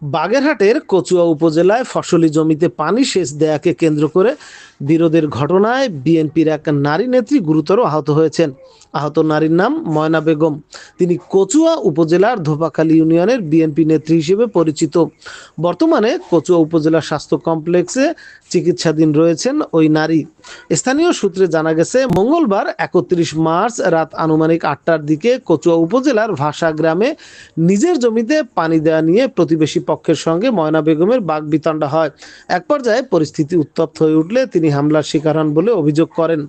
বাগেরহাটের কচুয়া উপজেলায় ফসলি জমিতে পানি সেচ দেয়াকে কেন্দ্র করে বিরোধের ঘটনায় বিএনপির এক নারী নেত্রী গুরুতর আহত হয়েছেন। আহত নারীর নাম ময়না বেগম। তিনি কচুয়া উপজেলার ধোপাখালী ইউনিয়নের বিএনপি নেত্রী হিসেবে পরিচিত। বর্তমানে কচুয়া উপজেলা স্বাস্থ্য কমপ্লেক্সে চিকিৎসাধীন রয়েছেন ওই নারী। স্থানীয় সূত্রে জানা গেছে, মঙ্গলবার 31 মার্চ রাত আনুমানিক 8টার দিকে কচুয়া উপজেলার ভাষা গ্রামে নিজের জমিতে পানি দেওয়া নিয়ে প্রতিবেশী পক্ষের সঙ্গে ময়না বেগমের বাকবিতণ্ডা হয়। এক পর্যায়ে পরিস্থিতি উত্তপ্ত হয়ে উঠলে তিনি হামলার শিকার হন বলে অভিযোগ করেন।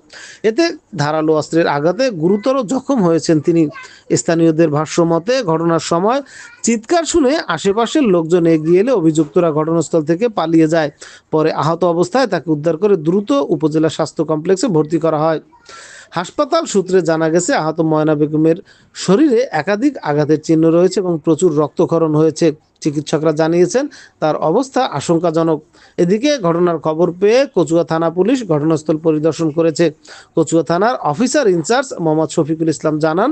এতে ধারালো অস্ত্রের আঘাতে গুরুতর জখম হয়েছেন তিনি। স্থানীয়দের ভাষ্যমতে, ঘটনার সময় চিৎকার শুনে আশেপাশের লোকজন এগিয়ে এলে অভিযুক্তরা ঘটনাস্থল থেকে পালিয়ে যায়। পরে আহত অবস্থায় তাকে উদ্ধার করে দ্রুত উপজেলা স্বাস্থ্য কমপ্লেক্সে ভর্তি করা হয়। হাসপাতাল সূত্রে জানা গেছে, আহত ময়না বেগমের শরীরে একাধিক আঘাতের চিহ্ন রয়েছে এবং প্রচুর রক্তক্ষরণ হয়েছে। চিকিৎসকরা জানিয়েছেন তার অবস্থা আশঙ্কাজনক। এদিকে ঘটনার খবর পেয়ে কচুয়া থানা পুলিশ ঘটনাস্থল পরিদর্শন করেছে। কচুয়া থানার অফিসার ইনচার্জ মোহাম্মদ শফিকুল ইসলাম জানান,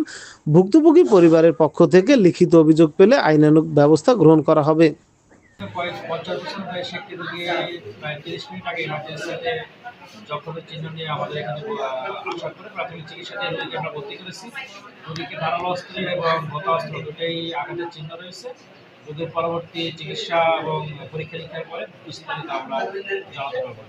ভুক্তভোগী পরিবারের পক্ষ থেকে লিখিত অভিযোগ পেলে আইনানুগ ব্যবস্থা গ্রহণ করা হবে। 50 বছর বয়সে একটি রোগী প্রায় 30 মিনিট আগে ইমার্জেন্সিতে জখমের চিহ্ন নিয়ে আমাদের এখানে আসার পরে প্রাথমিক চিকিৎসা দিয়ে রোগীকে আমরা ভর্তি করেছি। রোগীকে ধারালো অস্ত্র এবং গত অস্ত্র দুটোই আঘাতের চিহ্ন রয়েছে। রোগীর পরবর্তী চিকিৎসা এবং পরীক্ষা নিরীক্ষার পরে বিস্তারিত আমরা জানাতে পারবো।